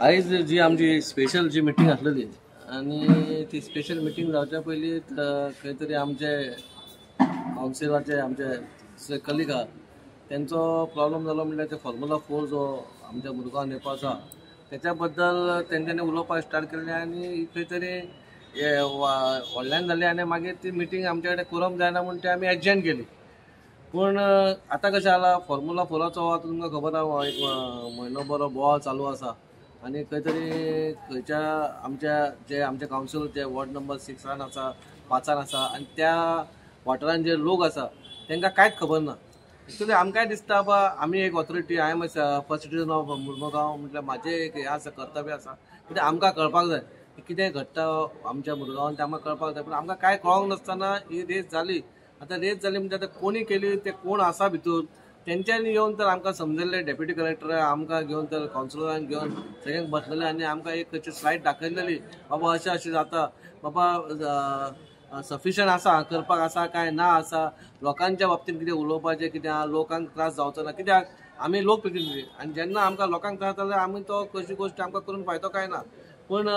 आयज जी आमची स्पेशल जी मिटींग आसलेली आणि ती स्पेशल मिटींग जावच्या पयलीं खंय तरी आमचे कावन्सिलाचे आमचे कलीग आहा त्यांचो प्रॉब्लेम जालो म्हणल्यार ते फॉर्म्युला 4 जो आमच्या मुरगांव येवपा आसा त्याच्या बद्दल तेंच्यांनी उलोवपाक स्टार्ट केलें आनी खंय तरी व्हडल्यान जालें आनी मागीर ती मिटींग आमचे कडेन करप जायना म्हणून ती आमी एडजर्न केली. पूण आतां कशें जाला फॉर्म्युला 4चो आतां तुमकां खबर आहा एक म्हयनो बरो बोवाळ चालू आसा आनी खंय तरी खंयच्या आमचे कावन्सिल जे वॉर्ड नंबर 6 आसा 5 आसा आनी त्या वाठारांत जे लोक आसा तांकां कांयच खबर ना. एक्चुअली आमकांय दिसता बा आमी एक authority I am first citizen of Mormugao म्हटल्यार म्हाजें एक हें आसा कर्तव्य आसा कित्याक आमकां कळपाक जाय कितें घडटा आमच्या मुरगांवान तें आमकां कळपाक जाय. पूण आमकां कांय कळोंक नासतना ही रेस जाली. आतां रेस जाली म्हणजे आतां कोणी केली ते कोण आसा भितूर तेंच्यांनी येवन तर आमकां समजयल्लें डेप्युटी कलेक्टर आमकां घेवन तर कावन्सिलरांक घेवन सगळ्यांक बसलेलें आनी आमकां एक खंयची स्लायड दाखयलेली बाबा अशें अशें जाता बाबा सफिशंट आसा करपाक आसा काय ना आसा लोकांच्या बाबतींत कितें उलोवपाचें कितें आहा लोकांक त्रास जावचो ना कित्याक आमी लोक प्रतिनिधी आनी जेन्ना आमकां लोकांक त्रास जाता जाल्यार आमी तो खंयची गोश्ट आमकां करून फायदो काय ना. पूण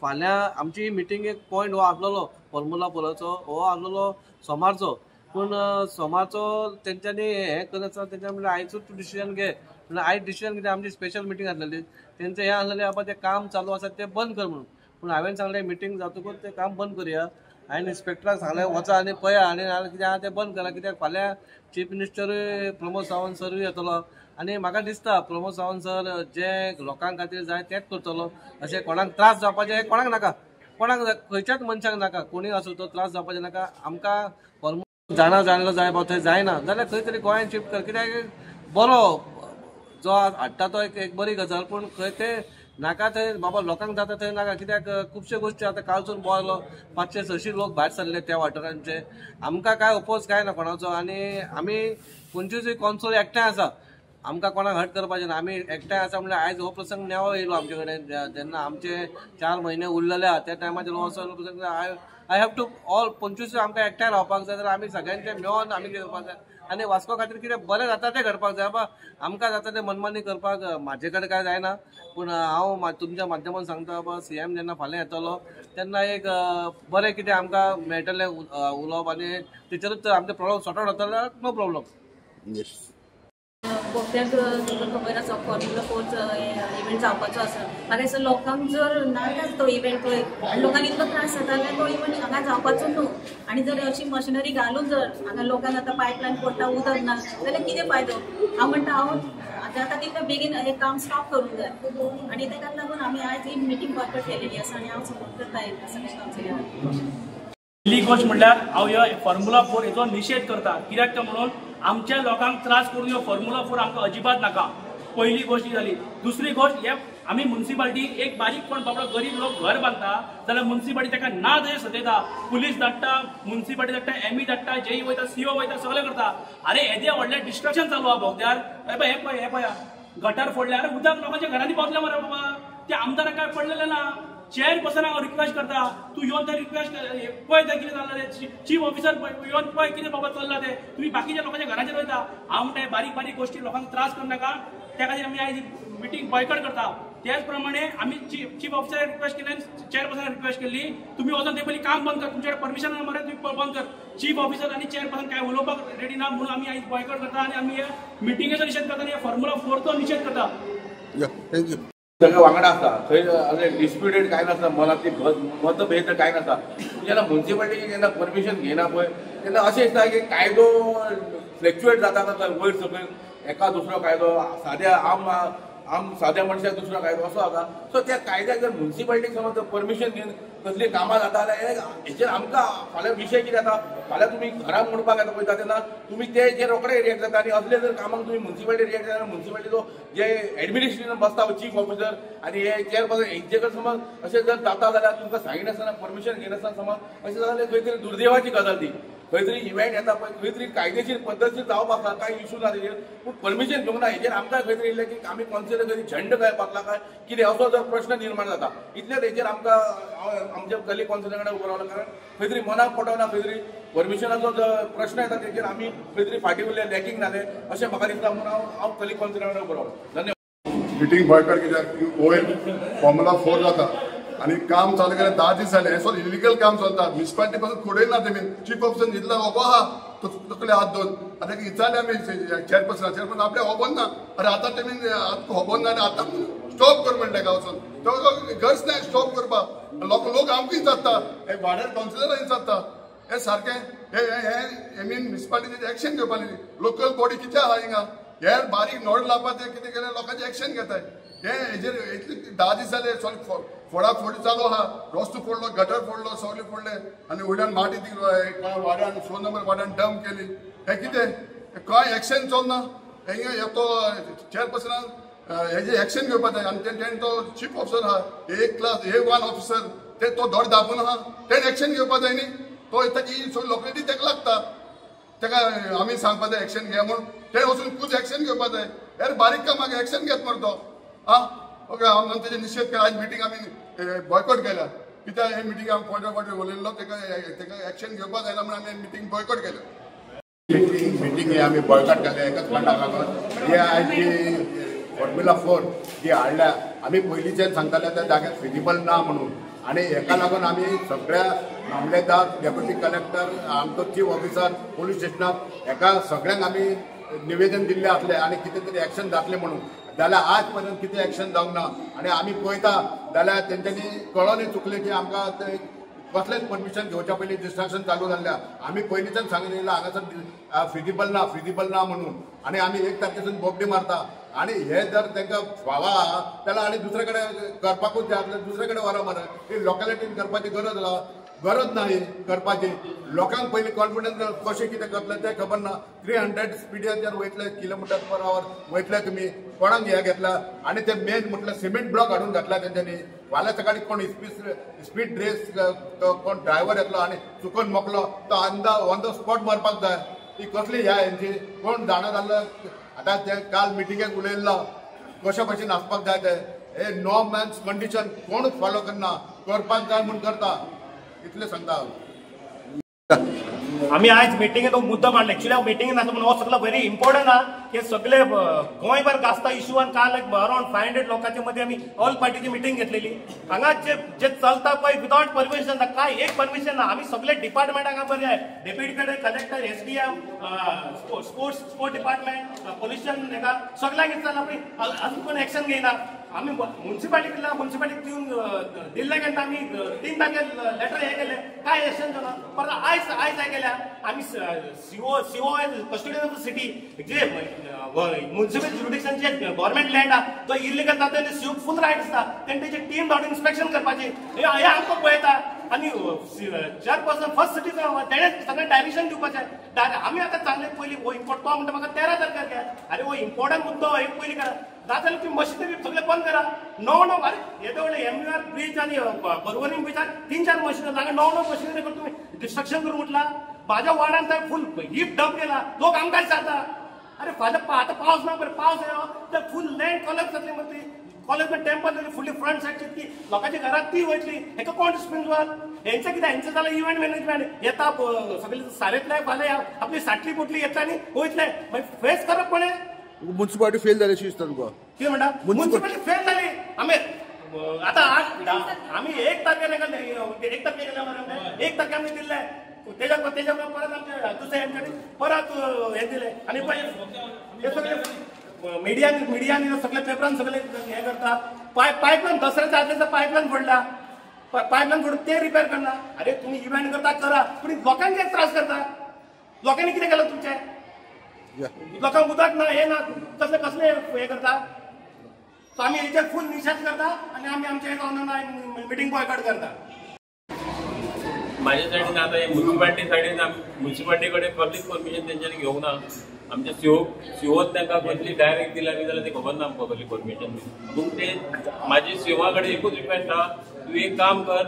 फाल्यां आमची मिटींग एक पॉयंट हो आसलेलो फॉर्म्युला 4चो हो आसलेलो सोमारचो. पूण सोमारचो तेंच्यांनी हें करता तेंच्या म्हणल्यार आयजूच तूं डिसिजन घे म्हणल्यार आयज डिसिजन कितें आमची स्पेशल मिटींग आसलेली तेंचें हें आसलेलें बाबा तें काम चालू आसा तें बंद कर म्हणून. पूण हांवें सांगलें मिटींग जातकूच तें काम बंद करया. हांवें इन्स्पेक्टराक सांगलें वचा आनी पळया आनी नाल्यार कितें आहा तें बंद करा कित्याक फाल्यां चीफ मिनिस्टरूय प्रमोद सावंत सरूय येतलो आनी म्हाका दिसता प्रमोद सावंत सर जे लोकां खातीर जाय तेंच करतलो. अशें कोणाक त्रास जावपाचें हें कोणाक नाका कोणाक खंयच्याच मनशाक नाका कोणी आसूं तो त्रास जावपाचें नाका. आमकां जाणलो जाय बाबा थंय जायना जाल्यार खंय तरी गोंयांत शिफ्ट कर कित्याक बरो जो हाडटा तो एक बरी गजाल. पूण खंय ते नाका थंय बाबा लोकांक जाता थंय नाका कित्याक खुबश्यो गोश्टी आतां कालसून बोवालो 500-600 लोक भायर सरले त्या वाठारांचे. आमकां काय ओपोज काय ना कोणाचो आनी आमी 25 कॉन्सोल एकठांय आसा आमकां कोणाक हट करपाचें ना. आमी एकठांय आसा म्हणल्यार आयज हो प्रसंग नेवो येयलो आमचे कडेन जेन्ना आमचे 4 म्हयने उरलेले आहा त्या टायमाचेर हो असो प्रसंग आय हॅव टू ऑल 25 आमकां एकठांय रावपाक जाय जाल्यार आमी सगळ्यांचे मेळोन आमी कितें करपाक जाय आनी वास्को खातीर कितें बरें जाता तें करपाक जाय. बाबा आमकां जाता तें मनमानी करपाक म्हाजे कडेन काय जायना. पूण हांव तुमच्या माध्यमांत सांगता बाबा CM जेन्ना फाल्यां येतलो तेन्ना एक बरें कितें आमकां मेळटलें उलोवप आनी तेचेरूच आमचे प्रॉब्लम सॉर्ट आवट जाता जाल्यार नो प्रॉब्लम. गोप्याक तुका खबर आसा फॉर्म्युला 4चो इव्हेंट जावपाचो आसा. म्हाका दिसता लोकांक जर नाकाच तो इव्हेंट पळय आनी लोकांक इतलो त्रास जाता जाल्यार तो इव्हेंट हांगा जावपाचो न्हू. आनी जर अशी मशिनरी घालून जर हांगा लोकांक आतां पायपलायन पडटा उदक ना जाल्यार कितें फायदो. हांव म्हणटा हांव जाता तितलें बेगीन हें काम स्टॉप करूंक जाय आनी ताका लागून आमी आयज ही मिटींग बॉयकॉट केलेली आसा आनी हांव सपोर्ट करता पहिली गोष्ट म्हणल्यार हांव ह्यो फॉर्म्युला 4 हेचो निशेध करता. कित्याक तो म्हणून आमच्या लोकांक त्रास करून ह्यो फॉर्म्युला 4 आमकां अजिबात नाका. पहिली गोष्ट ही जाली. दुसरी गोष्ट हे आमी म्युनिसिपालिटी एक बारीक कोण बाबडो गरीब लोक घर बांदता जाल्यार म्युनिसिपालिटी ताका ना थंय सजयता पुलीस धाडटा म्युनिसिपालिटी धाडटा ME धाडटा JE वयता CO वयता सगळें करता. अरे येदें व्हडलें डिस्ट्रक्शन चालू आहा भोगद्यार हे पळया गटार फोडल्यार उदक लोकांच्या घरांनी पावतलें मरे बाबा. ते आमदाराक काय पडलेलें ना. चेअरपर्सनाक हांव रिक्वेस्ट करता तूं येवन थंय रिक्वेस्ट पळय तें कितें जालां तें चीफ ऑफिसर येवन पळय कितें बाबा चल्लां तें. तुमी बाकीच्या लोकांच्या घराचेर वयता. हांव म्हणटा बारीक बारीक गोश्टी लोकांक त्रास करनाका त्या खातीर आमी आयज मिटींग बॉयकॉट करता. त्याच प्रमाणे आमी चीफ ऑफिसराक रिक्वेस्ट केली चेअरपर्सनाक रिक्वेस्ट केल्ली तुमी वचून ते पयलीं काम बंद कर तुमचे कडेन परमिशन ना मरे तुम्ही बंद कर. चीफ ऑफिसर आनी चेअरपर्सन काय उलोवपाक रेडी ना म्हणून आमी आयज बॉयकॉट करता आनी आमी ह्या मिटिंगेचो निशेध करता आनी फॉर्म्युला 4चो निशेध करता. थँक्यू. सगळं वांगडा आसता थंय अशें डिस्प्युटेड कांय नासता मनातली मतभेद कांय नासता. जेन्ना म्युनिसिपालिटी जेन्ना परमिशन घेयना पळय तेन्ना अशें दिसता की कायदो फ्लॅक्च्युएट जाता वयर सकयल एका दुसरो कायदो साद्या मनशाक दुसरो कायदो असो जाता. सो त्या कायद्याक जर म्युनिसिपालिटीक समज परमिशन घेवन कसली कामां जाता जाल्यार हेचेर आमकां फाल्यां विशय कितें जाता फाल्यां तुमी घराक म्हणपाक येता पळयता तेन्ना तुमी ते रोखडे रिएक्ट जाता आनी असले जर कामाक तुमी म्युनिसिपालिटी रिएक्ट जाता म्युनिसिपालिटीचो जे एडमिनिस्ट्रेशन बसता चीफ ऑफिसर आनी हे चेअरपर्सन हेंचे कडेन समज अशें जर जाता जाल्यार तुमकां सांगिनासतना परमिशन घेनासतना समज अशें जाल्यार खंय तरी दुर्दैवाची गजाल ती. खंय तरी इव्हेंट येता पळय खंय तरी कायदेशीर पद्दतशीर जावपाक आसा कांय इशू ना तेजेर. पूण परमिशन घेवंक ना हेजेर आमकां खंय तरी येयलें की आमी कॉन्सिडर करी झंड घालपाक लागला कितें असो जर प्रश्न निर्माण जाता. इतलेच हेजेर आमकां आमच्या कली कॉन्सिलर कडेन उबो रावलो कारण खंय तरी मनाक पटना खंय तरी परमिशनाचो जो प्रश्न येता तेजेर आमी खंय तरी फाटीं उरले लॅकिंग जालें अशें म्हाका दिसता म्हणून हांव कली कॉन्सिलर कडेन उबो रावलो. धन्यवाद. मिटींग बॉयकॉट कित्याक वयर फॉर्म्युला 4 जाता आनी काम चालू केलें 10 दीस जाले. हें सगळें इलिगल काम चलता. म्युनिसिपालिटी पासून फुडें ना तेमी. चीफ ऑफिसर न्हिदला ओबो आहा तकले हात दोन. आतां विचारले आमी चेअरपर्सन आपले खबर ना. अरे आतां तेमी खबर ना आनी आतां स्टॉप कर म्हणलें तेका वचून. तो गरज ना स्टॉप करपाक. लोक आमकां जाता हे वाड्यार कावन्सिलरांनी जाता. हे सारकें हे म्युनिसिपालिटीचेर एक्शन घेवपाक लोकल बॉडी कितें आहा हिंगा. हे बारीक नोड लावपाक ते कितें केलें लोकांचें एक्शन घेताय. हे हेजेर इतले 10 दीस जाले फोडाफोडी चालू आहा. रस्तो फोडलो, गटर फोडलो, सगळे फोडले आनी वयल्यान माटी ती वाड्यान 4 नंबर वाड्यान डंप केली. हे कितें कांय एक्शन चलना. हे तो चेअरपर्सनान हेजे एक्शन घेवपाक जाय आनी तेणें तो चीफ ऑफिसर आहा A1 ऑफिसर ते तो धड दाबून आहा. तेणें एक्शन घेवपाक जाय न्ही. तो ताची सगळी लोकलिटी तेका लागता. तेका आमी सांगपाक जाय एक्शन घे म्हूण. ते वचून खूब एक्शन घेवपाक जाय. हेर बारीक कामाक एक्शन घेत मरे तो. ओके आमी तेजे निशेध केला. आज मिटींग आमी बॉयकॉट केल्या कित्याक हे मिटींग आमी फावटी उलयल्लो तेका एक्शन घेवपाक जायना म्हूण आमी मिटींग बॉयकॉट केल्या. मिटींग ही आमी बॉयकॉट केल्या एकाच कारणाक लागून. हे आयज जी फॉर्म्युला 4 जी हाडल्या आमी पयलींच्यान सांगताले त्या जाग्यार फिजिबल ना म्हणून. आनी हेका लागून आमी सगळ्या मामलेदार डेप्युटी कलेक्टर आमचो चीफ ऑफिसर पोलीस स्टेशनाक हेका सगळ्यांक आमी निवेदन दिल्लें आसलें आनी कितें तरी एक्शन जातलें म्हणून. जाल्यार आज पर्यंत कितें एक्शन जावंक ना. आनी आमी पळयता जाल्यार तेंच्यांनी कळोनूय चुकलें की आमकां कसलेंच परमिशन घेवच्या पयलीं डिस्ट्रक्शन चालू जाल्ल्या. आमी पयलींच्यान सांगून येयला हांगासर फिजिबल ना म्हणून. आनी आमी 1 तारखेसून बोबडी मारता. आनी हे जर तांकां फावा जाल्यार आनी दुसरे कडेन करपाकूच जाय आसलें. दुसरे कडेन व्हरा मरे. ही लोकॅलिटीन करपाची गरज ना ही करपाची. लोकांक पयलीं कॉन्फिडन्स कशें कितें करतलें तें खबर ना. 300 स्पिडाचेर वयतले km/h वयतले तुमी. कोणाक हे घेतला आनी ते मेन म्हटल्यार सिमेंट ब्लॉक हाडून घातला तेंच्यांनी. फाल्यां सकाळीं कोण स्पीड रेस कोण ड्रायव्हर येतलो आनी चुकून मोकलो तो ऑन द स्पॉट मारपाक जाय. ही कसली ह्या हेंची कोण जाणा जाल्लो. आतां ते काल मिटिंगेक उलयल्लो कशा भशेन आसपाक जाय ते. हे नो मॅन्स कंडिशन कोणूच फॉलो करना. करपाक जाय म्हूण करता. इतलें सांगता हांव. आम्ही आज मिटिंगेत तो मुद्दा मांडला. एक्चुअली मिटिंगेत असं म्हणून सगळं व्हेरी इम्पॉर्टंट हा की सगळे गोंयभर गाजता इश्यू आणि काल अराउंड 500 लोकांच्या मध्ये आम्ही ऑल पार्टीची मिटिंग घेतलेली. हांगा जे चलता पळय विदाउट परमिशन काय एक परमिशन ना. आम्ही सगळे डिपार्टमेंट हांगा बरे आहे. Deputy collector SDM sports department pollution सगळ्यांक विचारला पळय अजून कोण एक्शन घेयना. आम्ही म्युन्सिपालिटीक दिल्ले गेले आम्ही 3 तारखेर लेटर हे केले काय एक्शन जाना. परत आयज हे केल्या आम्ही CO custodian of the city जे म्युन्सिपल ज्युरिडिक्शन जे गव्हर्नमेंट लँड हा तो इलिगल जाता तेन्ना सीओक फुल रायट आसता. तेन्ना तेजी टीम धाडून इन्स्पेक्शन करपाची. हे आमकां पळयता. आनी चेअरपर्सन फर्स्ट सिटीजन तेणें सगळें डायरेक्शन दिवपाचें. आमी आतां चांगले पयलीं हो इम्पॉर्ट तो म्हणटा म्हाका 13 तारखेर घ्या. अरे हो इम्पॉर्टंट मुद्दो एक पयलीं करा. जाल्यार तुम्ही मशिनरी सगळे बंद करा. णव अरे येदे व्हडले MUR ब्रिज आनी पर्वरी ब्रिजार 3-4 मशिनरी हांगा 9 मशिनरी करून तुम्ही डिस्ट्रक्शन करून म्हटला. म्हाज्या वार्डान थंय फुल हीप डंप केला. लोक आमकां विचारता अरे फाल्यां आतां पावस ना बरें पावस येयलो तर फुल लँड कॉलेज जातली मरे. ती कॉलेज टेम्पल जाली फुल्ली फ्रंट सायडची ती लोकांच्या घरात ती वयतली. हेका कोण रिस्पॉन्सिबल. हेंचें कितें हेंचें जाल्यार इव्हेंट मॅनेजमेंट येता सगळे सारेतले फाल्यां आपली साटली पोटली येतले आनी वयतले मागीर फेस करप कोणें. म्युन्सिपालिटी फेल जाल्याची दिसता तुका. कितें म्हणटा म्युन्सिपालिटी फेल जाली. आमी आतां आमी 1 तारखेर 1 तारखेर आमी दिल्ले. तेज्या परत आमचे दुसरे हेंच्यानी परत हे दिले आनी हे सगळे मिडियानी सगळे पेपरान सगळे हे करता. पायपलायन दसऱ्याच्या आदल्या पायपलायन फोडला. पायपलायन फोडून ते रिपेअर करना. अरे तुम्ही इव्हेंट करता करा पूण लोकांक कितें त्रास करता. लोकांनी कितें केलं तुमचें. लोकांक उदक ना हे ना कसले हे करता. सो आमी हेचेर फुल निशेध करता आनी आमी आमचे मिटींग बॉयकॉट करता. माझ्या सायडीन आता हे म्युन्सिपालिटी सायडीन म्युन्सिपालिटी कडेन पब्लीक परमिशन तेंच्यांनी घेवंक ना. आमच्या सीओन तांकां कसली डायरेक्ट दिला बी जाल्यार ते खबर ना आमकां कसली परमिशन बी. पूण ते म्हाजी सीओआ कडेन एकूच रिक्वेस्ट आहा तूं एक काम कर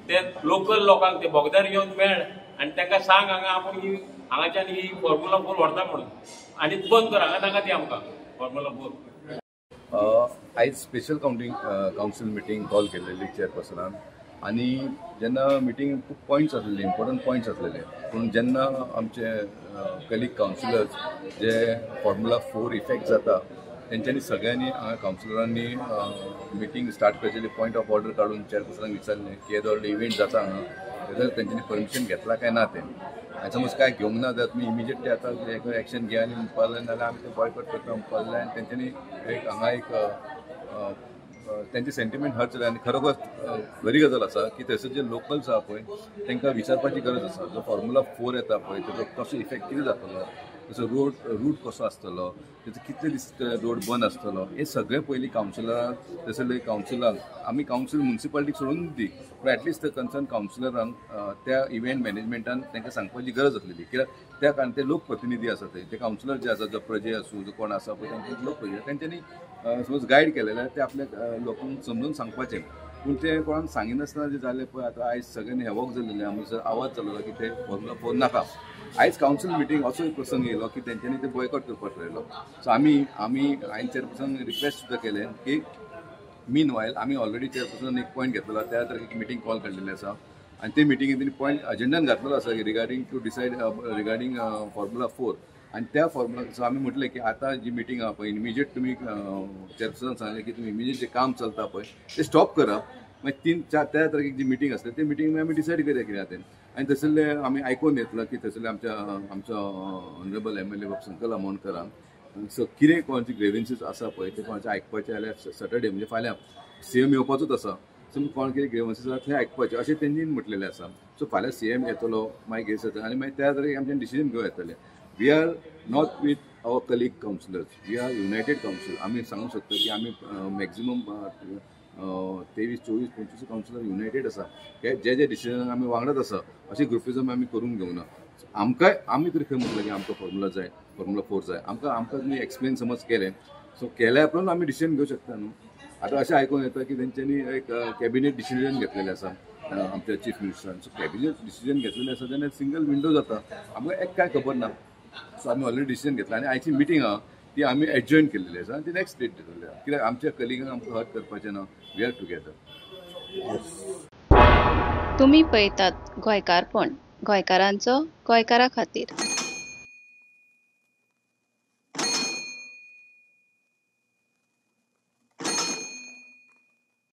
ते लोकल लोकांक ते बोगद्यार घेवन मेळ आनी तांकां सांग हांगा आपूण ही हांगाच्यान ही फॉर्म्युला 4 व्हरता म्हणून आनी बंद कर हांगा नाका ती आमकां फॉर्म्युला 4. आयज स्पेशल कावन्सील मिटींग कॉल केलेली चेअरपर्सनान आनी जेन्ना मिटींग खूब पॉयंट्स आसलेले इम्पॉर्टंट पॉयंट्स आसलेले. पूण जेन्ना आमचे कलीग कावन्सिलर्स जे फॉर्म्युला 4 इफेक्ट जाता तेंच्यांनी सगळ्यांनी हांगा कावन्सिलरांनी मिटींग स्टार्ट करचेली पॉयंट ऑफ ऑर्डर काढून चेअरपर्सनाक विचारलें की येदो व्हडलो इव्हेंट जाता हांगा तेजो तेंच्यांनी परमिशन घेतला काय ना तें आनी समज काय घेवंक ना जाल्यार तुमी इमिजिएटली आतां एक्शन घेया आनी म्हणपाक जाय नाल्यार आमी तें बॉयकॉट करता म्हणपाक जाय आनी तेंच्यांनी एक हांगा एक तेंचे सेंटिमेंट हर्ट जाले आनी खरोखर बरी गजाल आसा की थंयसर जे लोकल्स आहा पळय तांकां विचारपाची गरज आसा जो फॉर्म्युला 4 येता पळय तेजो कसो इफेक्ट कितें जातलो तेजो रूट कसो आसतलो तेजो कितले दीस रोड बंद आसतलो हे सगळे पयलीं कावन्सिलरांक थंयसरले कावन्सिलांक आमी कावन्सिल म्युन्सिपालिटीक सोडून दी पूण एटलिस्ट कन्सर्न कावन्सिलरांक त्या इव्हेंट मॅनेजमेंटान तांकां सांगपाची गरज आसलेली कित्याक त्या कारण ते लोकप्रतिनिधी आसा ते कावन्सिलर जे आसा जो प्रजे आसूं जो कोण आसा पळय तांचे लोकप्रतिनिधी तेंच्यांनी समज गायड केलें जाल्यार ते आपल्या लोकांक समजून सांगपाचें पूण ते कोणाक सांगिनासतना जे जालें पळय आतां आयज सगळ्यांनी हेवॉक जाल्लेलें आमचो आवाज जाल्लो की ते फॉर्म्युला 4 नाका आयज कावन्सिल मिटींग असो एक प्रसंग येयलो की तेंच्यांनी ते बॉयकॉट करपाक थारायलो सो आमी हांवें चेअरपर्सन रिक्वेस्ट सुद्दां केलें की मीन वायल आमी ऑलरेडी चेअरपर्सन एक पॉयंट घेतलेलो त्या तारखेक मिटींग कॉल काडलेली आसा आनी ते मिटींगेंत तेणी पॉयंट अजेंडान घातलेलो आसा regarding to decide regarding formula 4 आनी त्या फॉर्म्युला सो आमी म्हटलें की आतां जी मिटींग आहा पळय इमिजिएट तुमी चेअरपर्सन सांगलें की तुमी इमिजिएट जे काम चलता पळय ते स्टॉप करप मागीर 3-4 त्या तारखेक जी मिटींग आसता ते मिटींग आमी डिसायड करया कितें तें आनी थंयसरले आमी आयकून घेतलं की थंयसरले आमचो ऑनरेबल MLA बाब संकल आमोणकरांक सो कितें कोणाची ग्रेव्हन्सीस आसा पळय ते कोणाचें आयकपाचें जाल्यार सॅटर्डे म्हणजे फाल्यां CM येवपाचोच आसा सो कोण कितें ग्रेव्हन्सीस आसा थंय आयकपाचें अशें तेंणी म्हटलेलें आसा सो फाल्यां CM येतलो मागीर घेयसर आनी मागीर त्या तारखेक आमचें डिसिजन घेवं येतलें we are not with our colleague councillors we are united council आमी सांगूंक शकता की आमी मॅक्झिमम 23, 24, 25 कावन्सिलर युनायटेड आसा जे डिसिजन आमी वांगडाच आसा अशें ग्रुपिजम आमी करूंक घेवना आमकांय आमी तरी खंय म्हटलें की आमकां फॉर्म्युला जाय फॉर्म्युला 4 जाय आमकां तुमी एक्सप्लेन समज केलें सो केल्या उपरांत आमी डिसिजन घेवंक शकता न्हू आतां अशें आयकून येता की तेंच्यांनी एक कॅबिनेट डिसिजन घेतलेलें आसा आमच्या चीफ मिनिस्टरान सो कॅबिनेट डिसिजन घेतलेलें आसा तेन्ना सिंगल विंडो जाता आमकां एक काय खबर ना सो आमी ऑलरेडी डिसिजन घेतला आनी आयची मिटींग आहा ती आमी एडजॉयन केल्लेली आसा ती नेक्स्ट डेट दितली कित्याक आमच्या कलिगांक आमकां हर्ट करपाचें ना वी आर टुगेदर तुम्ही पळयतात गोंयकारपण गोंयकारांचो गोंयकारा खातीर